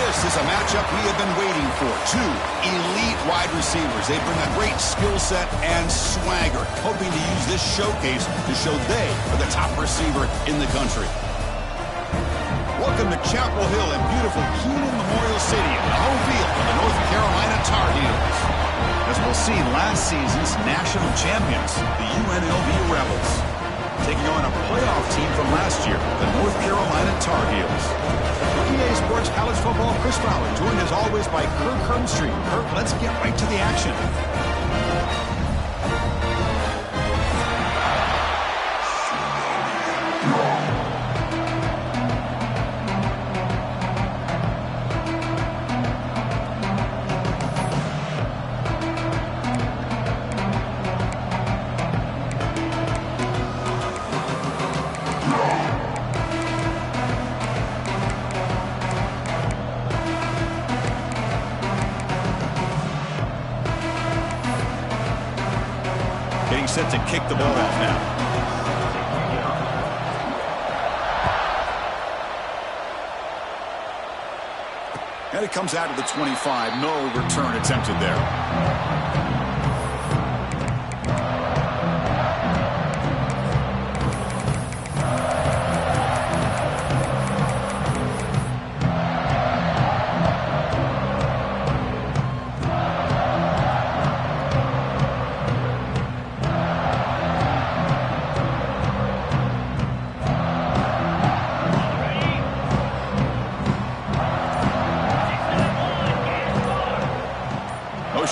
This is a matchup we have been waiting for. Two elite wide receivers. They bring a great skill set and swagger, hoping to use this showcase to show they are the top receiver in the country. Welcome to Chapel Hill in beautiful Keenan Memorial Stadium, the home field of the North Carolina Tar Heels. As we'll see, last season's national champions, the UNLV Rebels, taking on a playoff team from last year, the North Carolina Tar Heels. EA Sports College Football, Chris Fowler, joined as always by Kirk Hermstreet. Kirk, let's get right to the action. Getting set to kick the ball off now. And it comes out of the 25. No return attempted there.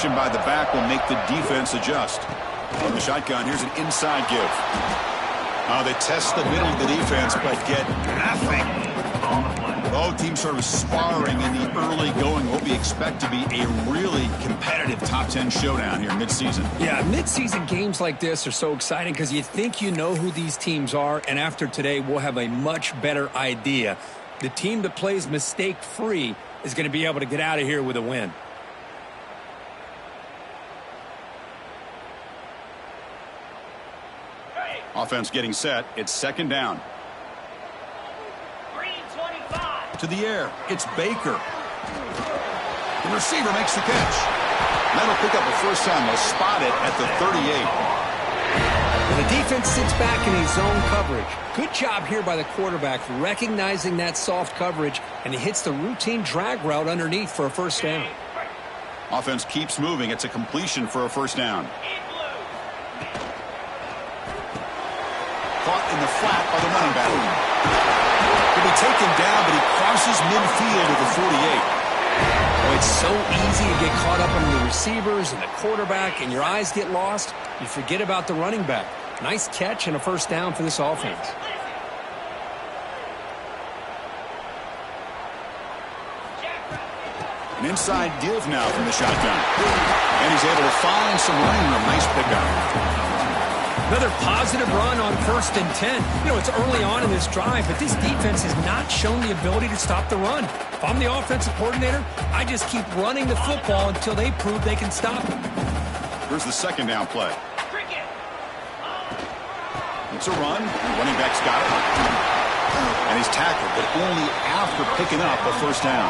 By the back will make the defense adjust. From the shotgun, here's an inside give. They test the middle of the defense, but get nothing. Both teams sort of sparring in the early going. What we expect to be a really competitive top 10 showdown here mid-season. Yeah, mid-season games like this are so exciting because you think you know who these teams are, and after today, we'll have a much better idea. The team that plays mistake-free is going to be able to get out of here with a win. Offense getting set. It's second down. 325. To the air. It's Baker. The receiver makes the catch. That'll pick up a first down. They'll spot it at the 38. And the defense sits back in his zone coverage. Good job here by the quarterback recognizing that soft coverage, and he hits the routine drag route underneath for a first down. Offense keeps moving. It's a completion for a first down. Caught in the flat by the running back. He'll be taken down, but he crosses midfield at the 48. Oh, it's so easy to get caught up on the receivers and the quarterback, and your eyes get lost. You forget about the running back. Nice catch and a first down for this offense. An inside give now from the shotgun. And he's able to find some running room. Nice pickup. Another positive run on 1st and 10. You know, it's early on in this drive, but this defense has not shown the ability to stop the run. If I'm the offensive coordinator, I just keep running the football until they prove they can stop it. Here's the second down play. It's a run. The running back's got it. And he's tackled, but only after picking up a first down.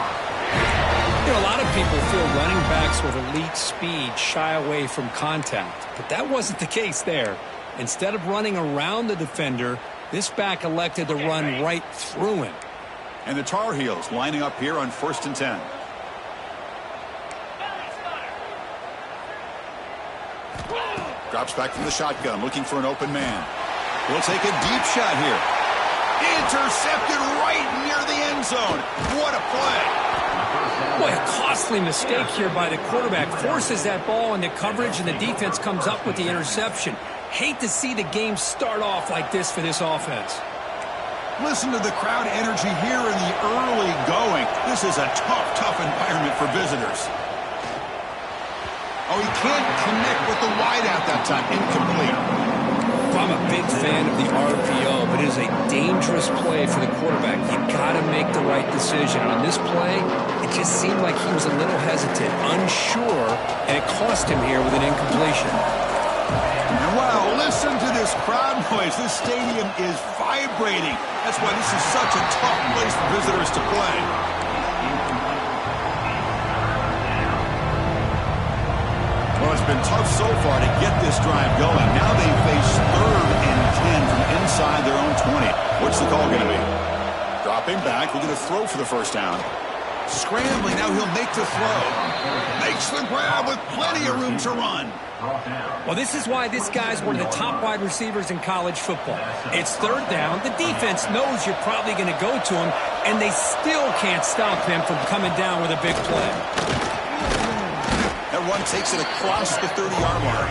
You know, a lot of people feel running backs with elite speed shy away from contact, but that wasn't the case there. Instead of running around the defender, this back elected to run right through him. And the Tar Heels lining up here on 1st and 10. Drops back from the shotgun, looking for an open man. He'll take a deep shot here. Intercepted right near the end zone. What a play. Boy, a costly mistake here by the quarterback. Forces that ball into coverage, and the defense comes up with the interception. Hate to see the game start off like this for this offense. Listen to the crowd energy here in the early going. This is a tough environment for visitors. Oh, he can't connect with the wideout that time. Incomplete. I'm a big fan of the RPO, but it is a dangerous play for the quarterback. You've got to make the right decision. On this play, it just seemed like he was a little hesitant, unsure, and it cost him here with an incompletion. And wow, listen to this crowd noise. This stadium is vibrating. That's why this is such a tough place for visitors to play. been tough so far to get this drive going. Now they face 3rd and 10 from inside their own 20. What's the call going to be? Dropping back. We're going to throw for the first down. Scrambling. Now he'll make the throw. Makes the grab with plenty of room to run. Well, this is why this guy's one of the top wide receivers in college football. It's 3rd down. The defense knows you're probably going to go to him, and they still can't stop him from coming down with a big play. That run takes it across the 30-yard mark.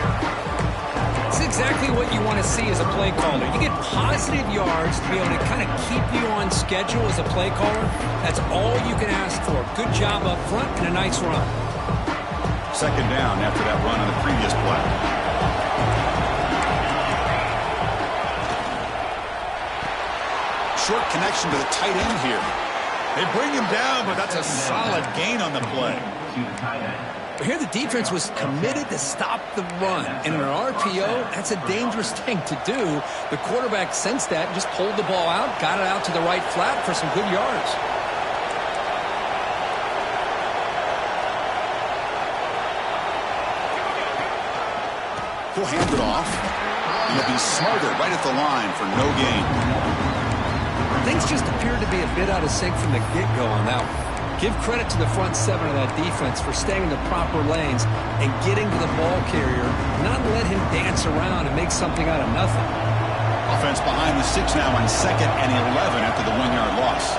It's exactly what you want to see as a play caller. You get positive yards to be able to kind of keep you on schedule as a play caller. That's all you can ask for. Good job up front and a nice run. 2nd down after that run on the previous play. Short connection to the tight end here. They bring him down, but that's a solid gain on the play. Here the defense was committed to stop the run. And in an RPO, that's a dangerous thing to do. The quarterback sensed that and just pulled the ball out, got it out to the right flat for some good yards. He'll hand it off. And he'll be smothered right at the line for no gain. Things just appeared to be a bit out of sync from the get-go on that one. Give credit to the front 7 of that defense for staying in the proper lanes and getting to the ball carrier, not let him dance around and make something out of nothing. Offense behind the 6 now on 2nd and 11 after the 1-yard loss.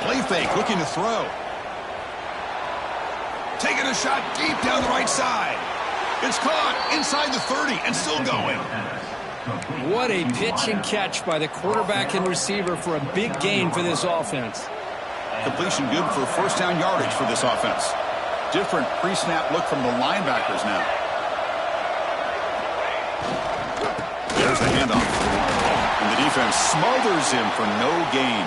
Play fake, looking to throw. Taking a shot deep down the right side. It's caught inside the 30 and still going. What a pitch and catch by the quarterback and receiver for a big gain for this offense. Completion good for 1st down yardage for this offense. Different pre-snap look from the linebackers now. There's the handoff. And the defense smothers him for no gain.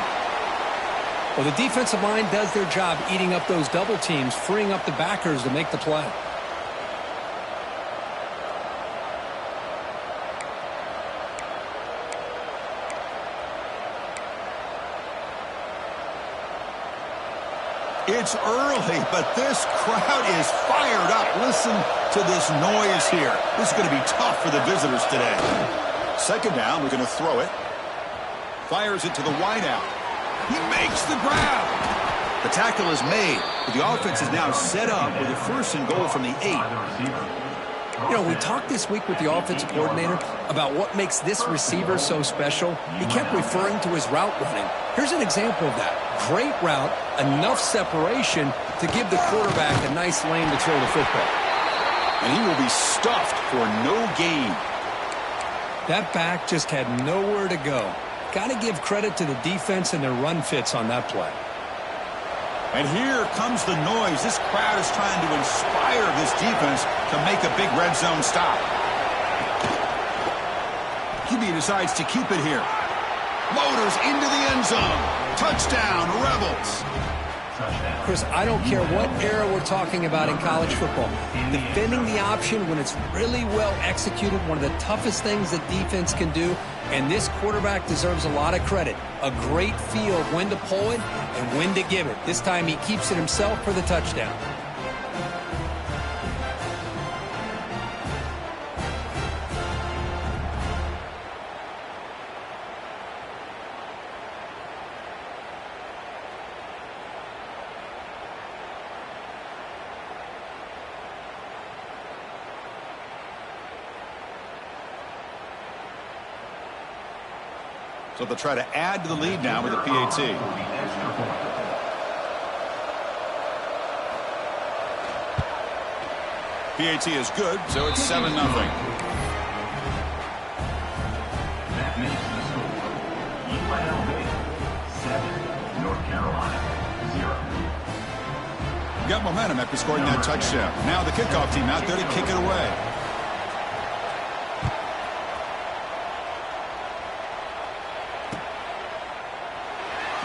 Well, the defensive line does their job eating up those double teams, freeing up the backers to make the play. It's early, but this crowd is fired up. Listen to this noise here. This is going to be tough for the visitors today. 2nd down, we're going to throw it. Fires it to the wideout. He makes the grab. The tackle is made, but the offense is now set up with a 1st and goal from the 8. You know, we talked this week with the offensive coordinator about what makes this receiver so special. He kept referring to his route running. Here's an example of that. Great route, enough separation to give the quarterback a nice lane to throw the football. And he will be stuffed for no gain. That back just had nowhere to go. Got to give credit to the defense and their run fits on that play. And here comes the noise. This crowd is trying to inspire this defense to make a big red zone stop. QB decides to keep it here. Motors into the end zone. Touchdown, Rebels. Chris, I don't care what era we're talking about in college football. Defending the option when it's really well executed, one of the toughest things that defense can do, and this quarterback deserves a lot of credit. A great feel of when to pull it and when to give it. This time he keeps it himself for the touchdown. So they'll try to add to the lead now with a PAT. PAT is good, so it's 7-0. That makes the score UNLV 7, North Carolina 0. Got momentum after scoring that touchdown. Now the kickoff team out there to kick it away.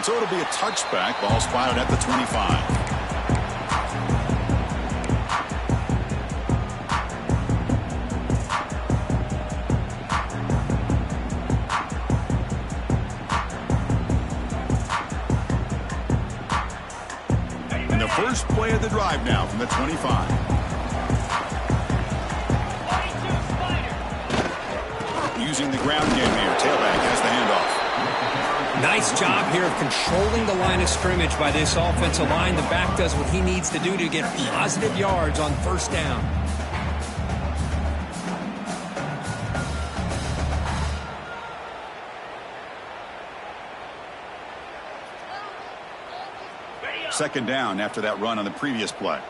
So it'll be a touchback. Ball's fired at the 25. First play of the drive now from the 25. Using the ground game here. Tailback has the handoff. Nice job here of controlling the line of scrimmage by this offensive line. The back does what he needs to do to get positive yards on first down. Second down after that run on the previous play.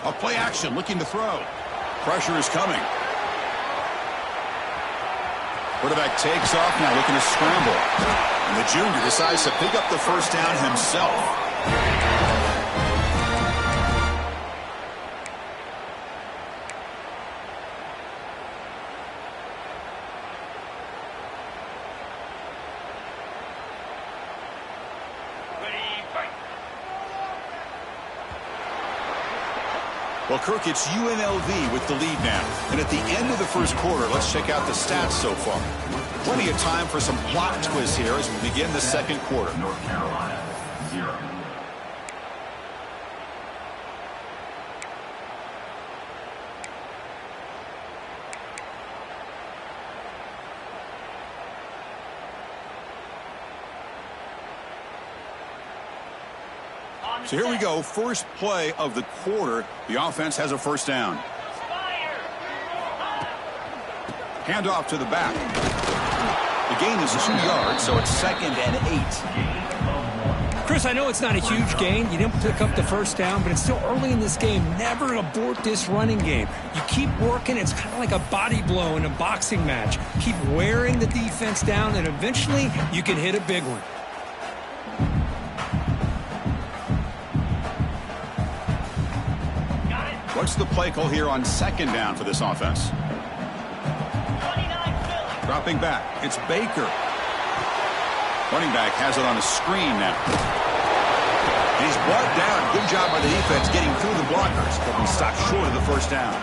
A play action looking to throw. Pressure is coming. Quarterback takes off now looking to scramble. And the junior decides to pick up the first down himself. Well, Kirk, it's UNLV with the lead now. And at the end of the first quarter, let's check out the stats so far. Plenty of time for some plot twists here as we begin the second quarter. North Carolina, 0. So here we go, first play of the quarter. The offense has a first down. Handoff to the back. The gain is 2 yards, so it's 2nd and 8. Chris, I know it's not a huge gain. You didn't pick up the first down, but it's still early in this game. Never abort this running game. You keep working. It's kind of like a body blow in a boxing match. Keep wearing the defense down, and eventually you can hit a big one. What's the play call here on second down for this offense? Dropping back. It's Baker. Running back has it on a screen now. And he's brought down. Good job by the defense getting through the blockers. But he stopped short of the first down.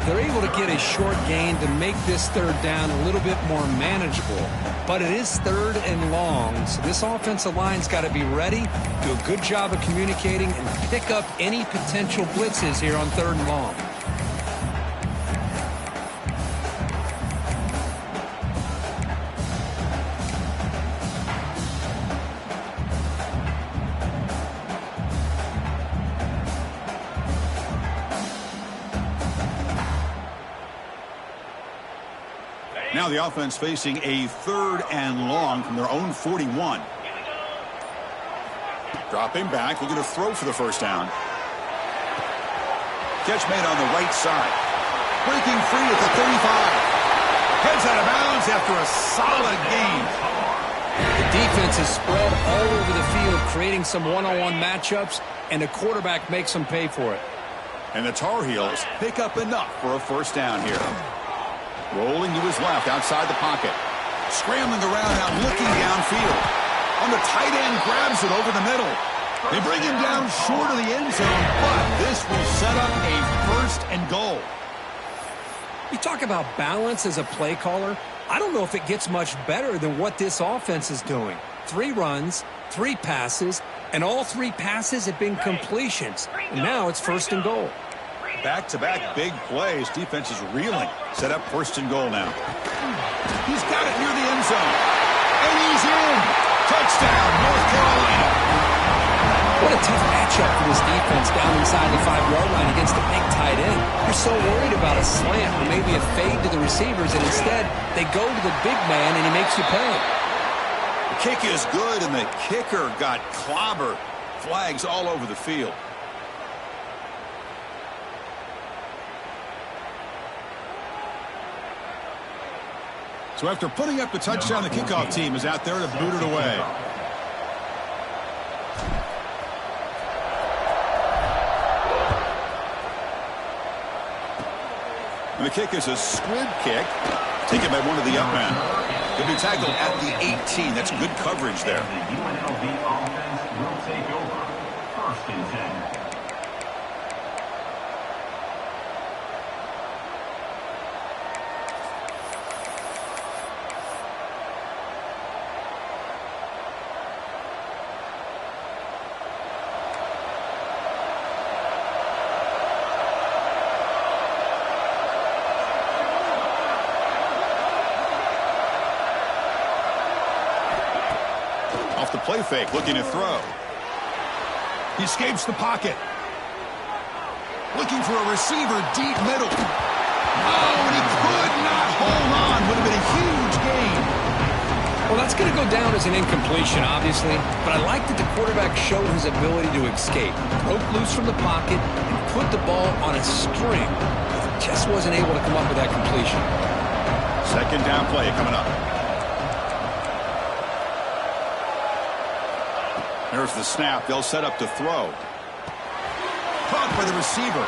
They're able to get a short gain to make this third down a little bit more manageable. But it is 3rd and long, so this offensive line's got to be ready, do a good job of communicating, and pick up any potential blitzes here on 3rd and long. Now the offense facing a 3rd and long from their own 41. Dropping back, looking to throw for the first down. Catch made on the right side. Breaking free at the 35. Heads out of bounds after a solid gain. The defense is spread all over the field, creating some one-on-one matchups, and the quarterback makes them pay for it. And the Tar Heels pick up enough for a first down here. Rolling to his left outside the pocket. Scrambling around now, looking downfield. On the tight end, grabs it over the middle. They bring him down short of the end zone, but this will set up a first and goal. You talk about balance as a play caller. I don't know if it gets much better than what this offense is doing. 3 runs, 3 passes, and all 3 passes have been completions. And now it's first and goal. Back-to-back big plays. Defense is reeling. Set up first and goal now. He's got it near the end zone. And he's in. Touchdown, North Carolina. What a tough matchup for this defense down inside the 5-yard line against the big tight end. You're so worried about a slant or maybe a fade to the receivers, and instead they go to the big man and he makes you pay. The kick is good, and the kicker got clobbered. Flags all over the field. So after putting up the touchdown, the kickoff team is out there to boot it away. And the kick is a squib kick, taken by one of the up men. He'll be tackled at the 18. That's good coverage there. The UNLV offense will take over. 1st and 10. play fake, looking to throw. He escapes the pocket. Looking for a receiver deep middle. Oh, and he could not hold on. Would have been a huge gain. Well, that's going to go down as an incompletion, obviously, but I like that the quarterback showed his ability to escape, broke loose from the pocket, and put the ball on a string. Just wasn't able to come up with that completion. Second down play coming up. There's the snap. They'll set up to throw. Caught by the receiver.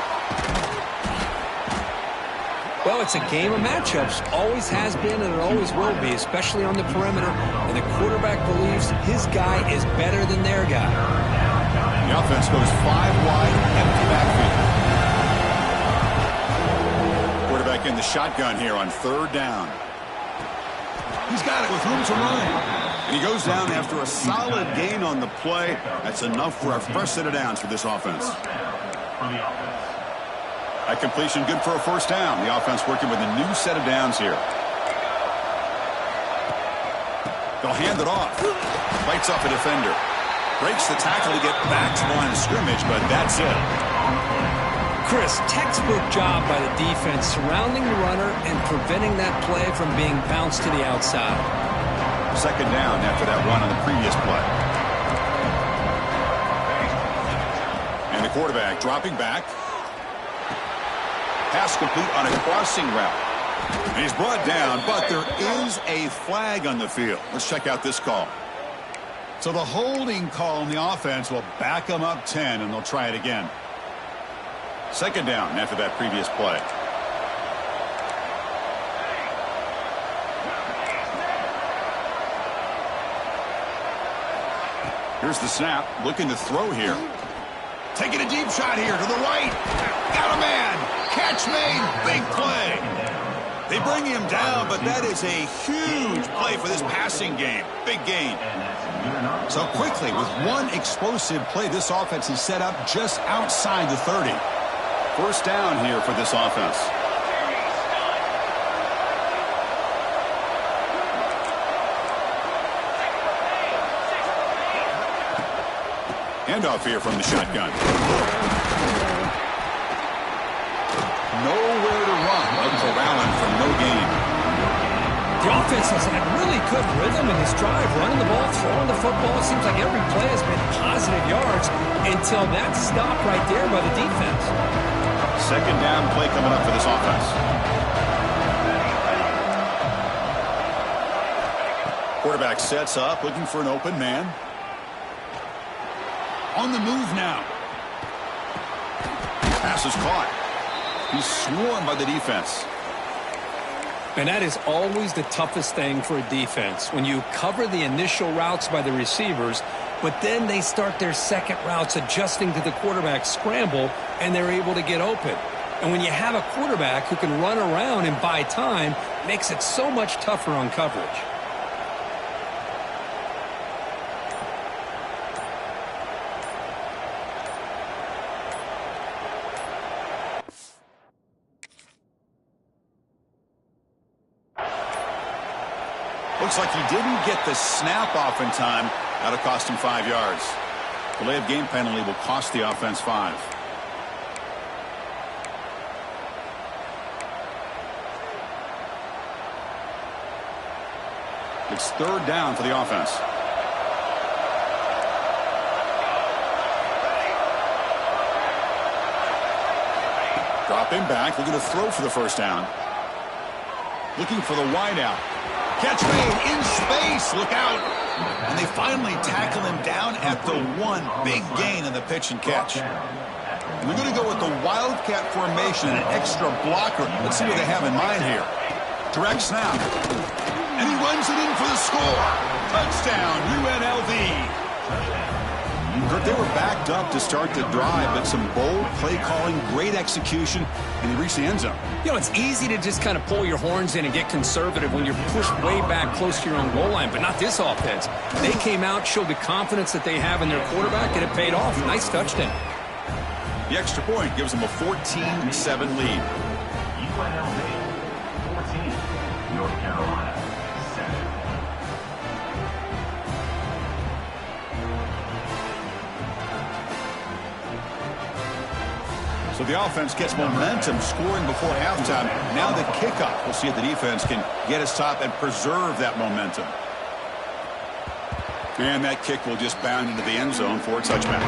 Well, it's a game of matchups. Always has been and it always will be, especially on the perimeter. And the quarterback believes his guy is better than their guy. The offense goes 5 wide, empty backfield. Quarterback in the shotgun here on third down. He's got it with room to run. And he goes down after a solid gain on the play. That's enough for a fresh set of downs for this offense. That completion good for a first down. The offense working with a new set of downs here. They'll hand it off. Fights up a defender. Breaks the tackle to get back to the line of scrimmage, but that's it. Chris, textbook job by the defense surrounding the runner and preventing that play from being bounced to the outside. Second down after that run on the previous play. And the quarterback dropping back. Pass complete on a crossing route. And he's brought down, but there is a flag on the field. Let's check out this call. So the holding call on the offense will back them up 10, and they'll try it again. Second down after that previous play. Here's the snap. Looking to throw here. Taking a deep shot here to the right. Got a man. Catch made. Big play. They bring him down, but that is a huge play for this passing game. Big gain. So quickly, with one explosive play, this offense is set up just outside the 30. First down here for this offense. Handoff here from the shotgun. Nowhere to run. A corralling from no gain. The offense has had really good rhythm in this drive, running the ball, throwing the football. It seems like every play has been positive yards until that stop right there by the defense. Second down play coming up for this offense. Quarterback sets up, looking for an open man. On the move now. Pass is caught. He's swarmed by the defense. And that is always the toughest thing for a defense. When you cover the initial routes by the receivers, but then they start their second routes adjusting to the quarterback scramble, and they're able to get open. And when you have a quarterback who can run around and buy time, it makes it so much tougher on coverage. Looks like he didn't get the snap off in time. That'll cost him 5 yards. Delay of game penalty will cost the offense 5. It's third down for the offense. Dropping back, looking to throw for the first down. Looking for the wideout. Catch made in space. Look out. And they finally tackle him down at the 1. Big gain in the pitch and catch. And they're going to go with the Wildcat formation and an extra blocker. Let's see what they have in mind here. Direct snap. And he runs it in for the score. Touchdown, UNLV. They were backed up to start the drive, but some bold play calling, great execution, and they reached the end zone. You know, it's easy to just kind of pull your horns in and get conservative when you're pushed way back close to your own goal line, but not this offense. They came out, showed the confidence that they have in their quarterback, and it paid off. Nice touchdown. The extra point gives them a 14-7 lead. UNLV 14, North Carolina 7. So the offense gets momentum scoring before halftime. Now the kickoff. We'll see if the defense can get a stop and preserve that momentum. And that kick will just bound into the end zone for a touchback.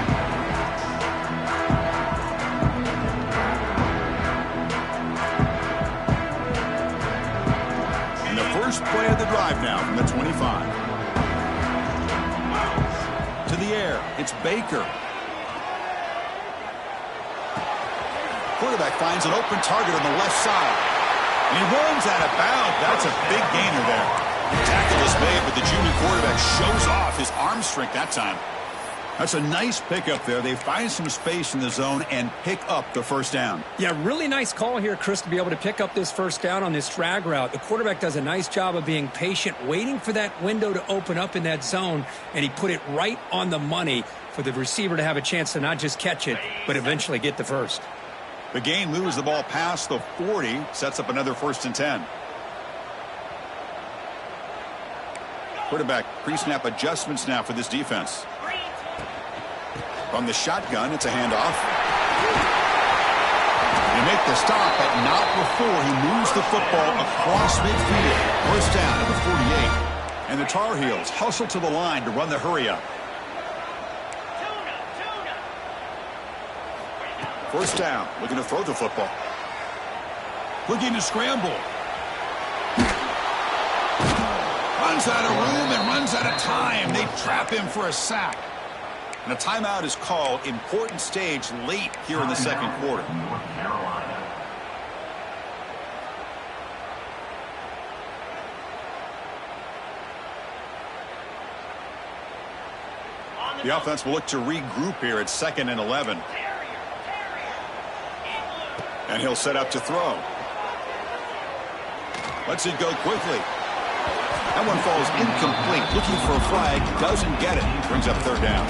And the first play of the drive now from the 25. To the air. It's Baker. Quarterback finds an open target on the left side. And he runs out of bounds. That's a big gainer there. Tackle is made, but the junior quarterback shows off his arm strength that time. That's a nice pickup there. They find some space in the zone and pick up the first down. Yeah, really nice call here, Chris, to be able to pick up this first down on this drag route. The quarterback does a nice job of being patient, waiting for that window to open up in that zone, and he put it right on the money for the receiver to have a chance to not just catch it, but eventually get the first. The gain moves the ball past the 40, sets up another 1st and 10. Quarterback pre-snap adjustments now for this defense. From the shotgun, it's a handoff. They make the stop, but not before he moves the football across midfield. First down at the 48. And the Tar Heels hustle to the line to run the hurry up. First down, looking to throw the football. Looking to scramble. Runs out of room and runs out of time. They trap him for a sack. And a timeout is called. Important stage late here in the second quarter. The offense will look to regroup here at 2nd and 11. And he'll set up to throw. Lets it go quickly. That one falls incomplete. Looking for a flag. Doesn't get it. Brings up 3rd down.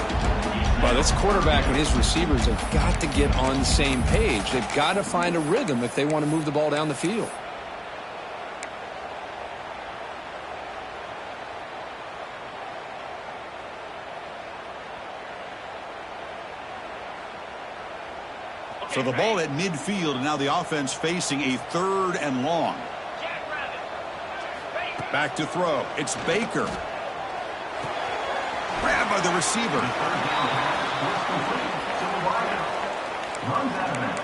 Well, this quarterback and his receivers have got to get on the same page. They've got to find a rhythm if they want to move the ball down the field. So the ball at midfield, and now the offense facing a 3rd and long. Back to throw. It's Baker. Grabbed by the receiver. Runs out of bounds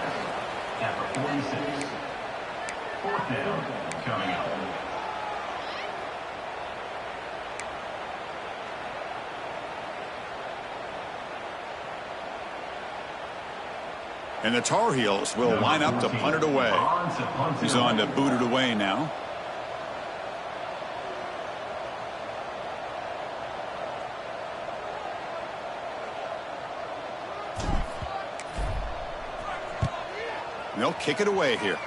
at the 46. 4th down coming up. And the Tar Heels will line up to punt it away. He's on to boot it away now. They'll kick it away here.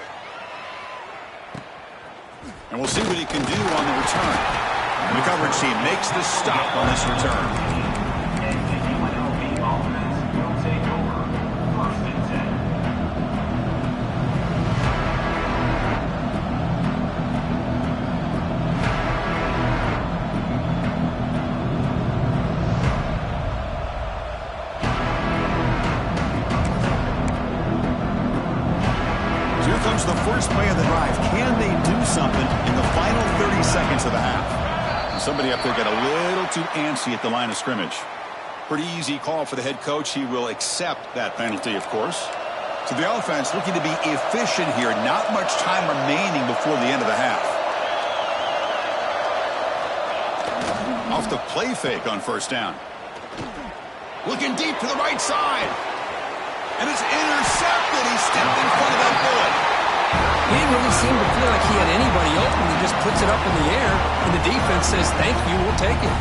And we'll see what he can do on the return. And the coverage team makes the stop on this return. And the UNLV offense will take over 1st and 10. Comes the first play of the drive. Can they do something in the final 30 seconds of the half? And somebody up there got a little too antsy at the line of scrimmage. Pretty easy call for the head coach. He will accept that penalty, of course. So the offense looking to be efficient here. Not much time remaining before the end of the half. Off the play fake on first down. Looking deep to the right side. And it's intercepted. He stepped in front of that bullet. He didn't really seem to feel like he had anybody open. He just puts it up in the air, and the defense says, thank you, we'll take it.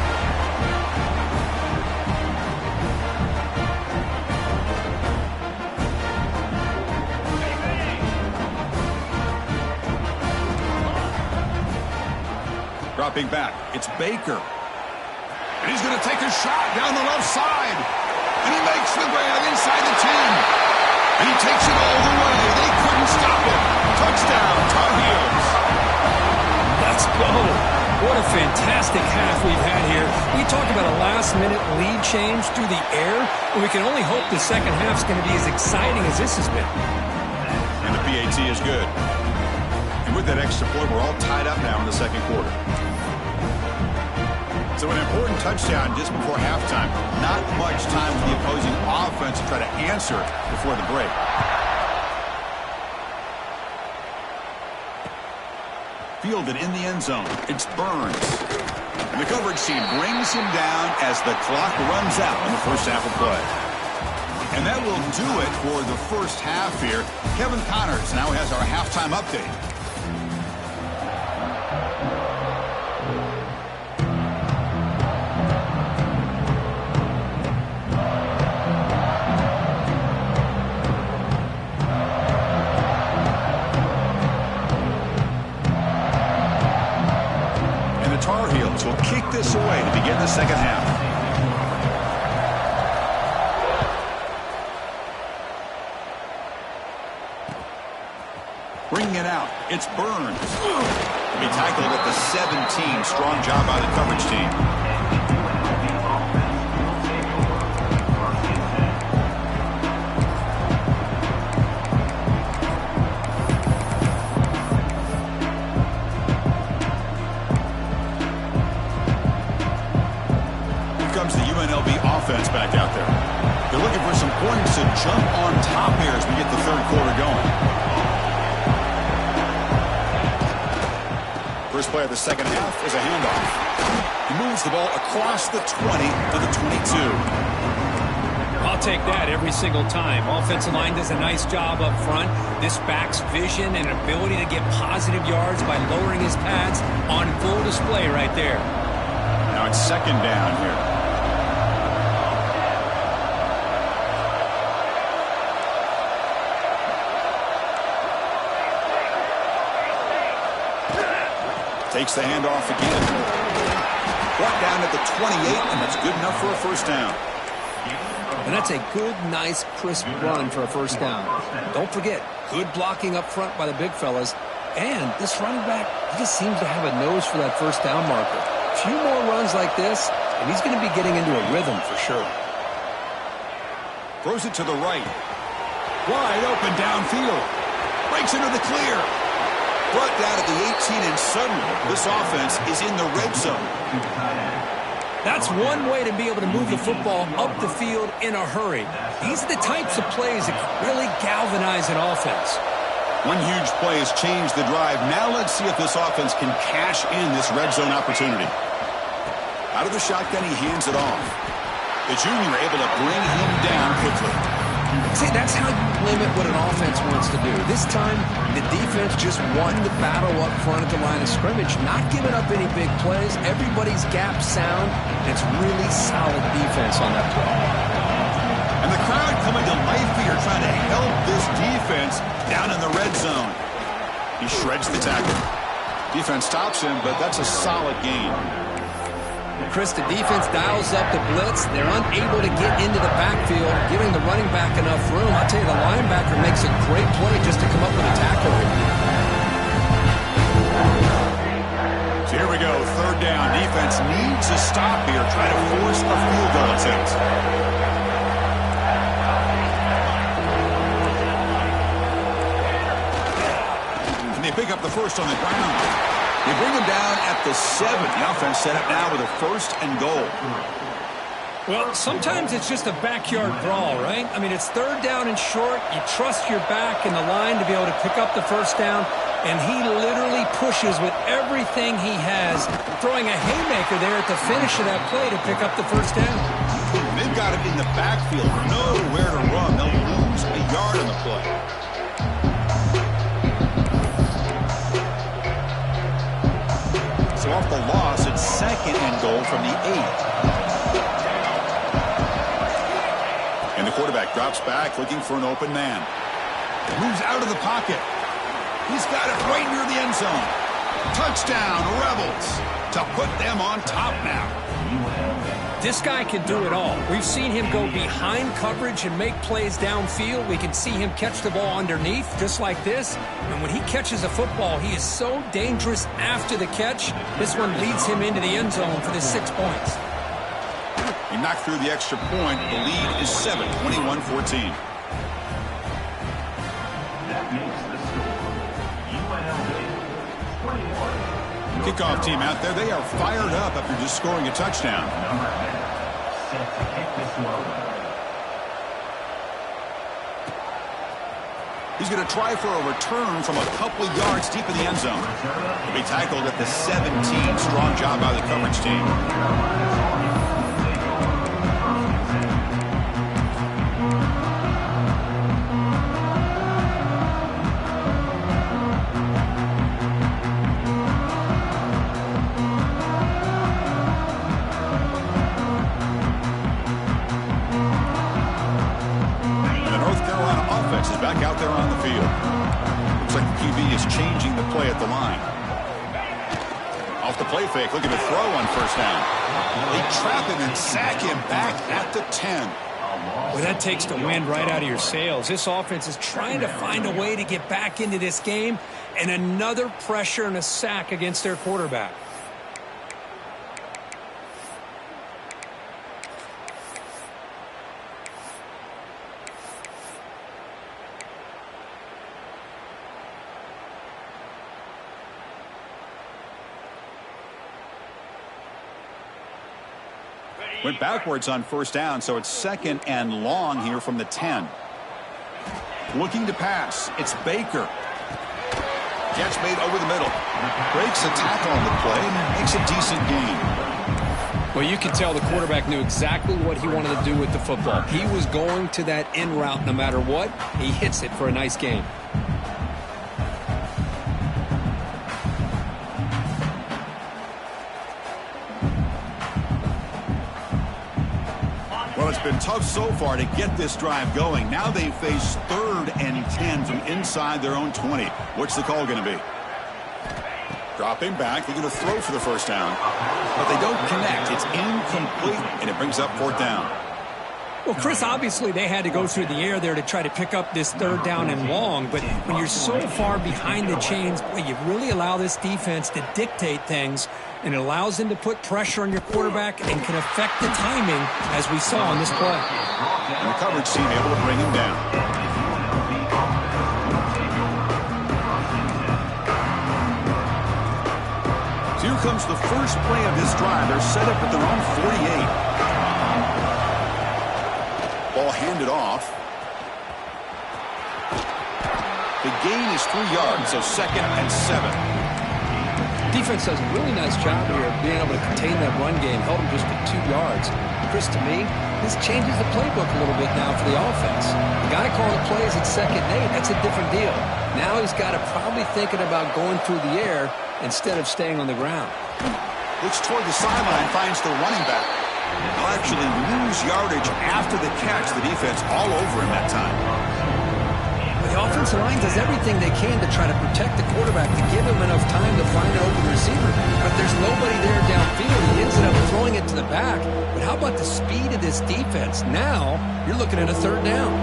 Dropping back, it's Baker. And he's going to take a shot down the left side. And he makes the grab inside the 10. And he takes it all the way. They couldn't stop him. Touchdown, Tar Heels. Let's go. What a fantastic half we've had here. We talk about a last-minute lead change through the air, and we can only hope the second half's going to be as exciting as this has been. And the PAT is good. And with that extra point, we're all tied up now in the second quarter. So an important touchdown just before halftime. Not much time for the opposing offense to try to answer before the break. Fielded in the end zone. It's Burns. And the coverage team brings him down as the clock runs out in the first half of play. And that will do it for the first half here. Kevin Connors now has our halftime update. Tar Heels will kick this away to begin the second half. Bringing it out, it's Burns. To be tackled at the 17. Strong job by the coverage team. The UNLV offense back out there. They're looking for some points to jump on top here as we get the third quarter going. First play of the second half is a handoff. He moves the ball across the 20 to the 22. I'll take that every single time. Offensive line does a nice job up front. This back's vision and ability to get positive yards by lowering his pads on full display right there. Now it's second down here. Takes the handoff again. Brought down at the 28, and that's good enough for a first down. And that's a good, nice, crisp run for a first down. Don't forget, good blocking up front by the big fellas. And this running back, he just seems to have a nose for that first down marker. A few more runs like this, and he's going to be getting into a rhythm for sure. Throws it to the right. Wide open downfield. Breaks into the clear. Brought down at the 18, and suddenly this offense is in the red zone. That's one way to be able to move the football up the field in a hurry. These are the types of plays that can really galvanize an offense. One huge play has changed the drive. Now let's see if this offense can cash in this red zone opportunity. Out of the shotgun, he hands it off. The junior able to bring him down quickly. See, that's how you limit what an offense wants to do. This time, the defense just won the battle up front at the line of scrimmage, not giving up any big plays. Everybody's gap sound. It's really solid defense on that play. And the crowd coming to life here, trying to help this defense down in the red zone. He shreds the tackle. Defense stops him, but that's a solid gain. Chris, the defense dials up the blitz. They're unable to get into the backfield, giving the running back enough room. I'll tell you, the linebacker makes a great play just to come up with a tackle here. So here we go, third down. Defense needs a stop here, try to force a field goal attempt. And they pick up the first on the ground. They bring him down at the 7. The offense set up now with a first and goal. Well, sometimes it's just a backyard brawl, right? I mean, it's third down and short. You trust your back and the line to be able to pick up the first down, and he literally pushes with everything he has, throwing a haymaker there at the finish of that play to pick up the first down. They've got him in the backfield, nowhere to run. They'll lose a yard on the play. So off the loss, it's second and goal from the 8. And the quarterback drops back, looking for an open man. Moves out of the pocket. He's got it right near the end zone. Touchdown, Rebels, to put them on top now. This guy can do it all. We've seen him go behind coverage and make plays downfield. We can see him catch the ball underneath, just like this. And when he catches a football, he is so dangerous after the catch. This one leads him into the end zone for the 6 points. He knocked through the extra point. The lead is 7, 21-14. That makes the score UNLV 21. Kickoff team out there. They are fired up after just scoring a touchdown. Number 10, set to kick this one. He's going to try for a return from a couple of yards deep in the end zone. He'll be tackled at the 17. Strong job by the coverage team. Is back out there on the field. Looks like the QB is changing the play at the line. Off the play fake, looking to throw on first down. They trap him and sack him back at the 10. Well, that takes the wind right out of your sails. This offense is trying to find a way to get back into this game, and another pressure and a sack against their quarterback. Went backwards on first down, so it's 2nd and long here from the 10. Looking to pass. It's Baker. Catch made over the middle. Breaks a tackle on the play and makes a decent gain. Well, you can tell the quarterback knew exactly what he wanted to do with the football. He was going to that in route no matter what. He hits it for a nice gain. Well, it's been tough so far to get this drive going. Now they face 3rd and 10 from inside their own 20. What's the call going to be? Dropping back. They're going to throw for the first down. But they don't connect. It's incomplete, and it brings up 4th down. Well, Chris, obviously they had to go through the air there to try to pick up this 3rd down and long. But when you're so far behind the chains, boy, you really allow this defense to dictate things. And it allows them to put pressure on your quarterback and can affect the timing, as we saw on this play. And the coverage team able to bring him down. So here comes the first play of this drive. They're set up at their own 48. Ball handed off. The gain is 3 yards, so 2nd and 7. Defense does a really nice job here of being able to contain that run game, held him just at 2 yards. Chris, to me, this changes the playbook a little bit now for the offense. The guy calling the plays at 2nd and 8, that's a different deal. Now he's got to probably thinking about going through the air instead of staying on the ground. Looks toward the sideline, finds the running back. They'll actually lose yardage after the catch. The defense all over him that time. The offensive line does everything they can to try to protect the quarterback, to give him enough time to find an open receiver. But there's nobody there downfield. He ends up throwing it to the back. But how about the speed of this defense? Now you're looking at a 3rd down.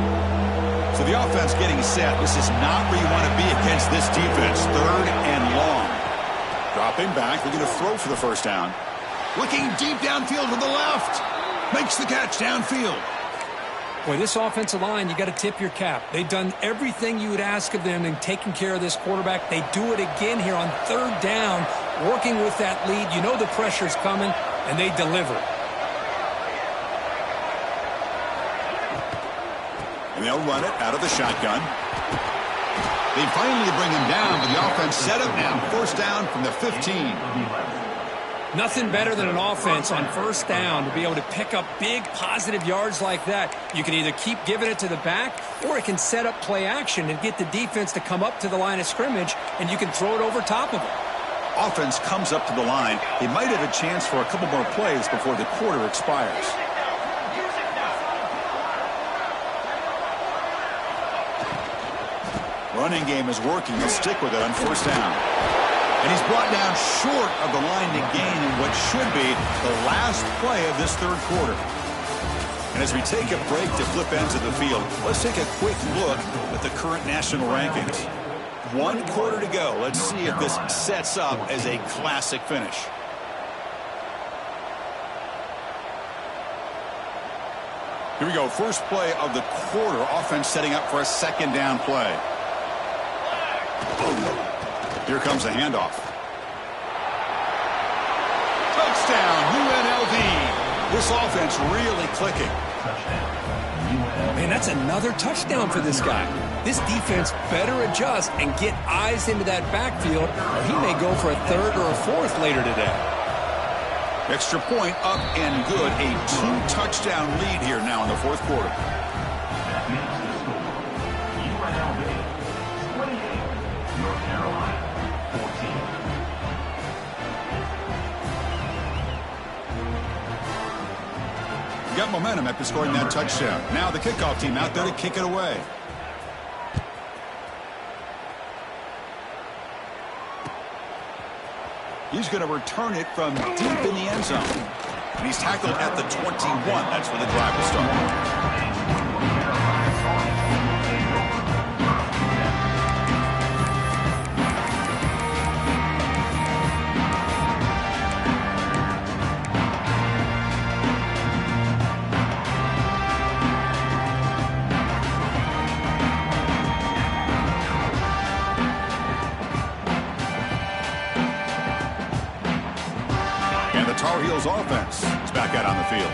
So the offense getting set. This is not where you want to be against this defense. 3rd and long. Dropping back. They're going to throw for the first down. Looking deep downfield to the left. Makes the catch downfield. Boy, this offensive line, you got to tip your cap. They've done everything you would ask of them in taking care of this quarterback. They do it again here on 3rd down, working with that lead. You know the pressure's coming, and they deliver. And they'll run it out of the shotgun. They finally bring him down, but the offense set up now. 1st down from the 15. Nothing better than an offense on 1st down to be able to pick up big positive yards like that. You can either keep giving it to the back, or it can set up play action and get the defense to come up to the line of scrimmage, and you can throw it over top of it. Offense comes up to the line. They might have a chance for a couple more plays before the quarter expires. Running game is working. They'll stick with it on 1st down. And he's brought down short of the line to gain in what should be the last play of this third quarter. And as we take a break to flip ends of the field, let's take a quick look at the current national rankings. 1 quarter to go. Let's see if this sets up as a classic finish. Here we go. First play of the quarter. Offense setting up for a second down play. Here comes the handoff. Touchdown, UNLV. This offense really clicking. Man, that's another touchdown for this guy. This defense better adjust and get eyes into that backfield, or he may go for a third or a fourth later today. Extra point up and good. A 2-touchdown lead here now in the fourth quarter. That makes the score UNLV 28, North Carolina 14. Got momentum after scoring that touchdown. Now the kickoff team out there to kick it away. He's going to return it from deep in the end zone. And he's tackled at the 21. That's where the drive will start. Tar Heels offense is back out on the field.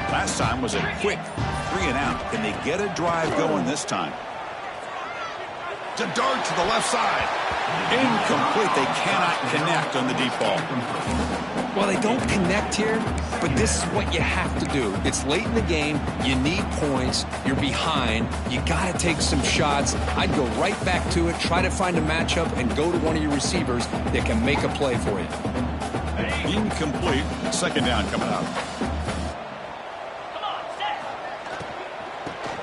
Last time was a quick 3-and-out. Can they get a drive going this time? To dart to the left side. Incomplete. They cannot connect on the deep ball. Well, they don't connect here, but this is what you have to do. It's late in the game. You need points. You're behind. You got to take some shots. I'd go right back to it, try to find a matchup, and go to one of your receivers that can make a play for you. Incomplete. Second down coming out.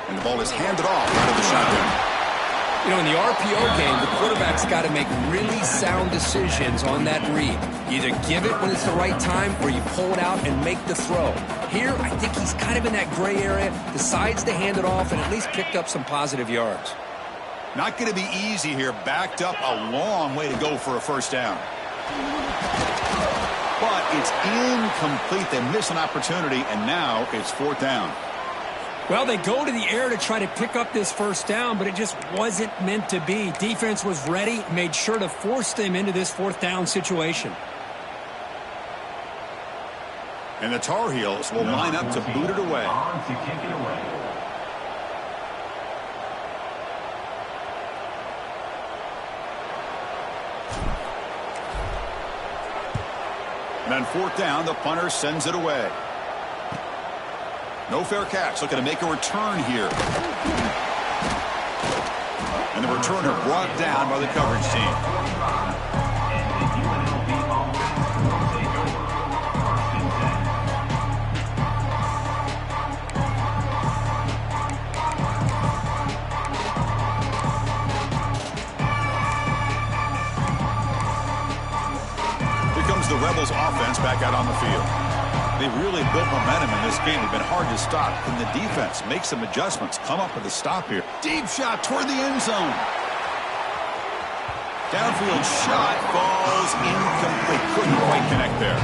And the ball is handed off out of the shotgun. You know, in the RPO game, the quarterback's got to make really sound decisions on that read. You either give it when it's the right time or you pull it out and make the throw. Here, I think he's kind of in that gray area, decides to hand it off and at least picked up some positive yards. Not going to be easy here. Backed up a long way to go for a first down. But it's incomplete. They miss an opportunity, and now it's fourth down. Well, they go to the air to try to pick up this first down, but it just wasn't meant to be. Defense was ready, made sure to force them into this fourth down situation. And the Tar Heels will line up to boot it away. On to kick it away. And on fourth down, the punter sends it away. No fair catch. Looking to make a return here. And the returner brought down by the coverage team. Here comes the Rebels offense back out on the field. They've really built momentum in this game. It's been hard to stop. Can the defense make some adjustments? Come up with a stop here. Deep shot toward the end zone. Downfield shot falls incomplete. Couldn't quite connect there.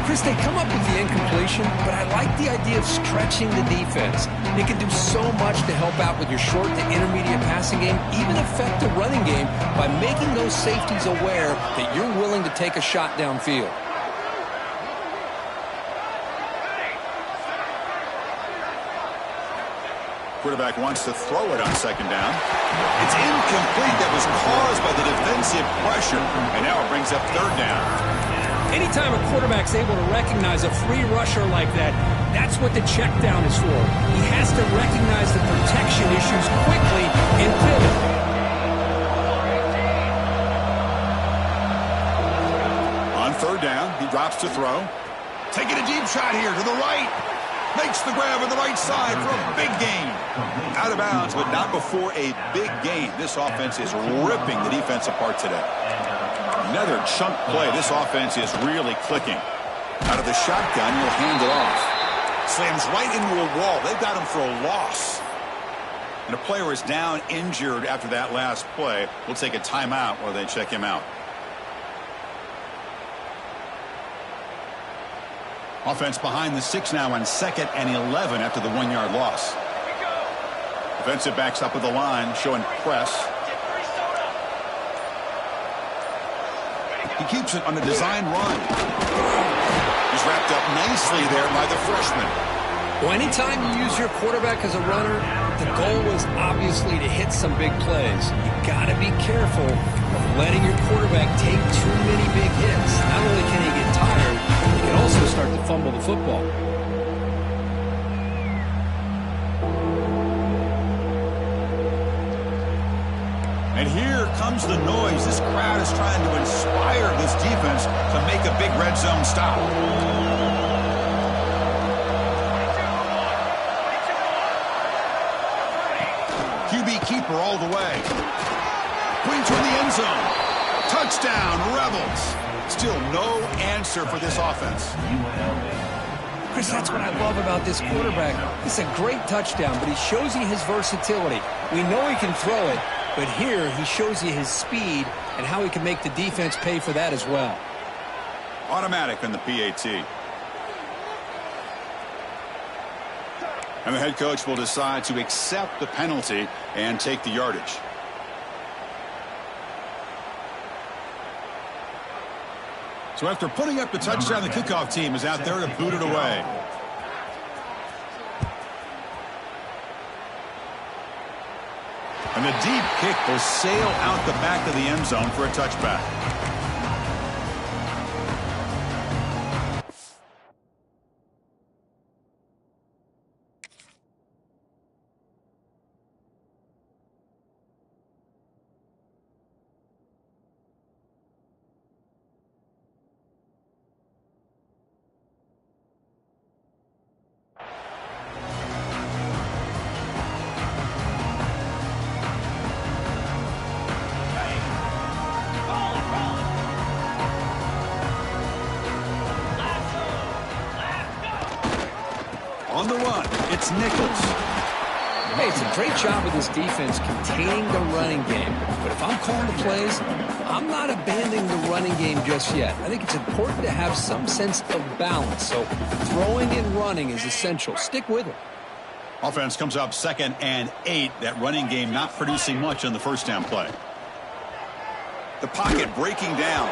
Chris, they come up with the incompletion, but I like the idea of stretching the defense. They can do so much to help out with your short to intermediate passing game, even affect the running game by making those safeties aware that you're willing to take a shot downfield. Quarterback wants to throw it on second down. It's incomplete. That was caused by the defensive pressure. And now it brings up third down. Anytime a quarterback's able to recognize a free rusher like that, that's what the check down is for. He has to recognize the protection issues quickly and pivot. On third down, he drops to throw. Taking a deep shot here to the right. Makes the grab on the right side for a big gain. Out of bounds, but not before a big gain. This offense is ripping the defense apart today. Another chunk play. This offense is really clicking. Out of the shotgun, he'll hand it off. Slams right into a wall. They've got him for a loss. And a player is down injured after that last play. We'll take a timeout while they check him out. Offense behind the 6 now on 2nd and 11 after the 1-yard loss. Defensive backs up with the line, showing press. He keeps it on a design run. He's wrapped up nicely there by the freshman. Well, anytime you use your quarterback as a runner, the goal is obviously to hit some big plays. You got to be careful of letting your quarterback take too many big hits. Not only can he get tired, he can also start to fumble the football. And here comes the noise. This crowd is trying to inspire this defense to make a big red zone stop. QB keeper all the way. Putting toward the end zone. Touchdown, Rebels. Still no answer for this offense. Chris, that's what I love about this quarterback. It's a great touchdown, but he shows you his versatility. We know he can throw it, but here he shows you his speed and how he can make the defense pay for that as well. Automatic on the PAT. And the head coach will decide to accept the penalty and take the yardage. So after putting up the touchdown, the kickoff team is out there to boot it away. And the deep kick will sail out the back of the end zone for a touchback. On the run, it's Nichols. Hey, it's a great job of this defense containing the running game. But if I'm calling the plays, I'm not abandoning the running game just yet. I think it's important to have some sense of balance. So throwing and running is essential. Stick with it. Offense comes up 2nd and 8. That running game not producing much on the first down play. The pocket breaking down.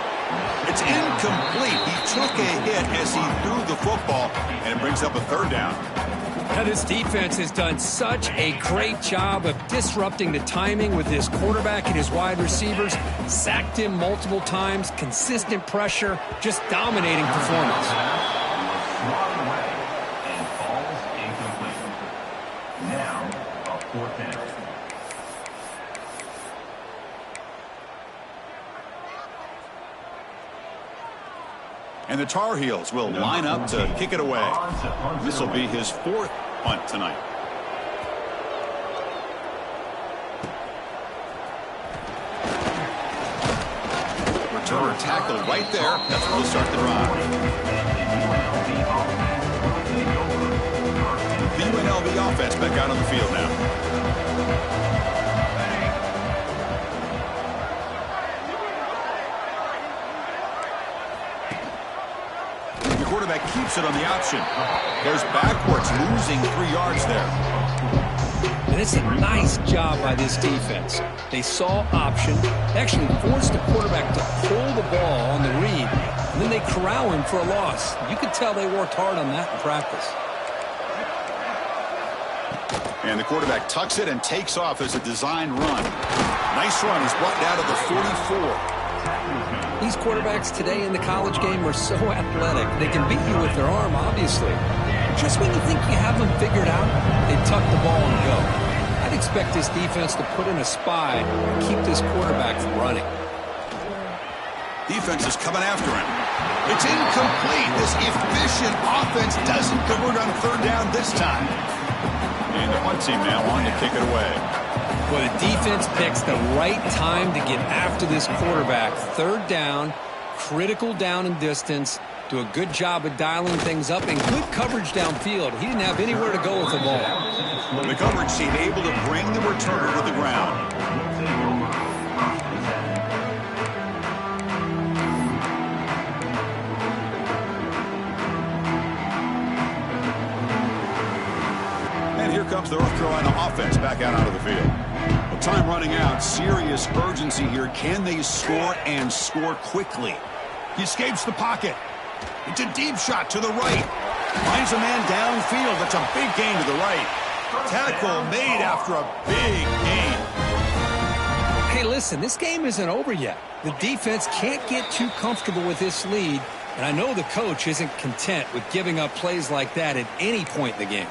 It's incomplete. He took a hit as he threw the football, and it brings up a 3rd down. Now, this defense has done such a great job of disrupting the timing with his quarterback and his wide receivers. Sacked him multiple times, consistent pressure, just dominating performance. And falls incomplete. Now, a 4th down. And the Tar Heels will line up to kick it away. This will be his 4th punt tonight. Returner tackle right there. That's where we'll start the drive. The UNLV offense back out on the field now. Quarterback keeps it on the option. Goes backwards, losing 3 yards there. And it's a nice job by this defense. They saw option, actually forced the quarterback to pull the ball on the read, and then they corral him for a loss. You could tell they worked hard on that in practice. And the quarterback tucks it and takes off as a design run. Nice run. He's brought down to the 44. These quarterbacks today in the college game are so athletic. They can beat you with their arm, obviously. Just when you think you have them figured out, they tuck the ball and go. I'd expect this defense to put in a spy and keep this quarterback from running. Defense is coming after him. It's incomplete. This efficient offense doesn't convert on 3rd down this time. And the punt team now on to kick it away. Well, the defense picks the right time to get after this quarterback. Third down, critical down and distance. Do a good job of dialing things up and good coverage downfield. He didn't have anywhere to go with the ball. The coverage team able to bring the returner to the ground. And here comes the North Carolina offense back out onto the field. With time running out, serious urgency here. Can they score and score quickly? He escapes the pocket. It's a deep shot to the right. Finds a man downfield. That's a big gain to the right. Tackle made after a big gain. Hey, listen, this game isn't over yet. The defense can't get too comfortable with this lead, and I know the coach isn't content with giving up plays like that at any point in the game.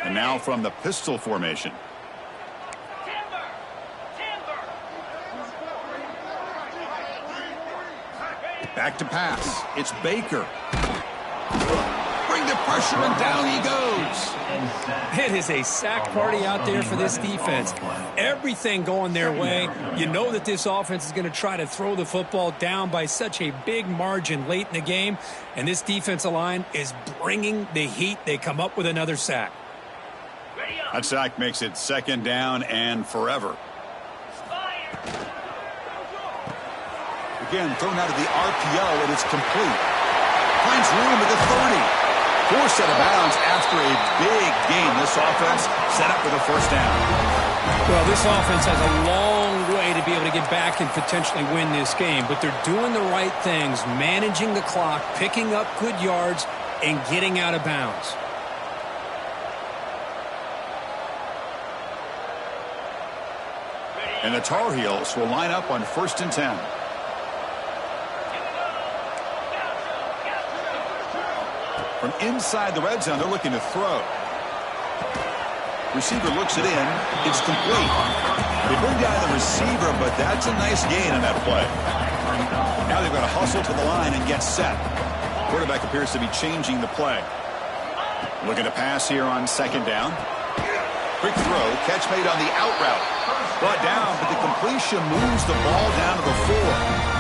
And now from the pistol formation. Back to pass. It's Baker. Bring the pressure, and down he goes. It is a sack party out there for this defense. Everything going their way. You know that this offense is going to try to throw the football down by such a big margin late in the game, and this defensive line is bringing the heat. They come up with another sack. That sack makes it second down and forever. Again, thrown out of the RPO, and it's complete. Finds room at the 30. Forced out of bounds after a big gain. This offense set up with a first down. Well, this offense has a long way to be able to get back and potentially win this game, but they're doing the right things, managing the clock, picking up good yards, and getting out of bounds. And the Tar Heels will line up on 1st and 10. From inside the red zone, they're looking to throw. Receiver looks it in. It's complete. They bring down the receiver, but that's a nice gain on that play. Now they've got to hustle to the line and get set. Quarterback appears to be changing the play. Looking to pass here on 2nd down. Quick throw. Catch made on the out route. Brought down, but the completion moves the ball down to the 4.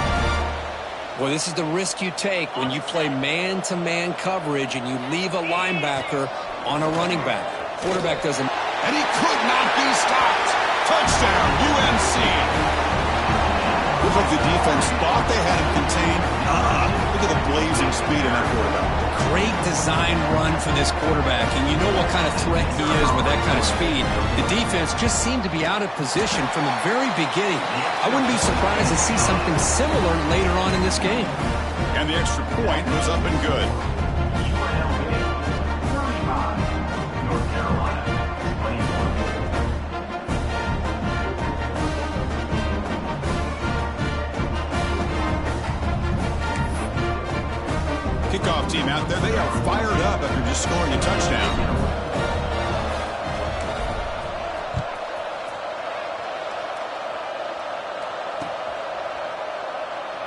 Well, this is the risk you take when you play man-to-man coverage and you leave a linebacker on a running back. Quarterback doesn't. And he could not be stopped. Touchdown, UNC. Looks like the defense thought they had him contained. Look at the blazing speed in that quarterback. Great design run for this quarterback, and you know what kind of threat he is with that kind of speed. The defense just seemed to be out of position from the very beginning. I wouldn't be surprised to see something similar later on in this game. And the extra point was up and good. UNLV 35, North Carolina 21. Kickoff team out there. They are fired up after just scoring a touchdown.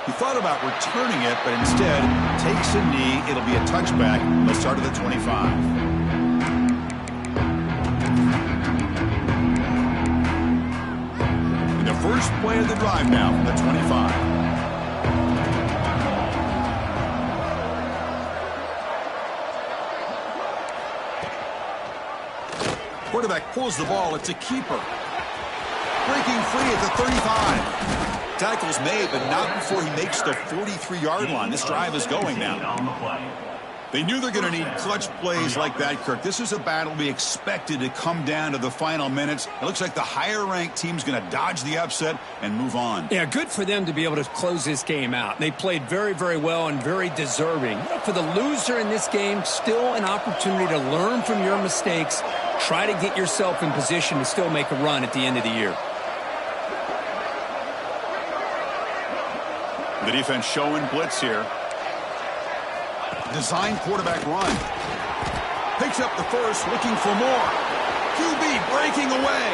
He thought about returning it, but instead takes a knee. It'll be a touchback. They'll start at the 25. And the first play of the drive now from the 25. Quarterback pulls the ball. It's a keeper. Breaking free at the 35. Tackle's made, but not before he makes the 43-yard line. This drive is going now. They knew they're going to need clutch plays like that, Kirk. This is a battle we expected to come down to the final minutes. It looks like the higher-ranked team's going to dodge the upset and move on. Yeah, good for them to be able to close this game out. They played very, very well and very deserving. For the loser in this game, still an opportunity to learn from your mistakes. Try to get yourself in position to still make a run at the end of the year. The defense showing blitz here. Design quarterback run. Picks up the first, looking for more. QB breaking away.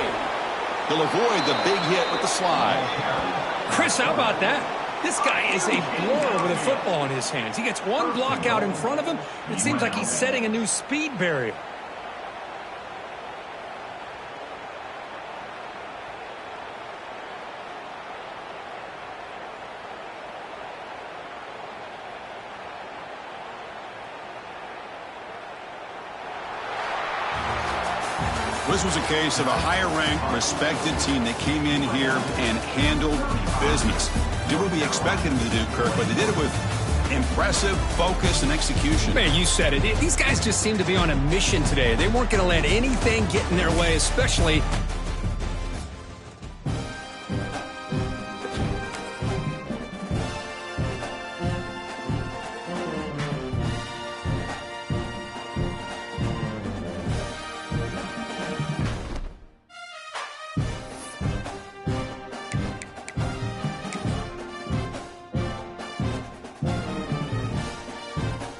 He'll avoid the big hit with the slide. Chris, how about that? This guy is a blur with a football in his hands. He gets one block out in front of him. It seems like he's setting a new speed barrier. This was a case of a higher-ranked, respected team that came in here and handled business. Did what we expected them to do, Kirk, but they did it with impressive focus and execution. Man, you said it. These guys just seem to be on a mission today. They weren't going to let anything get in their way, especially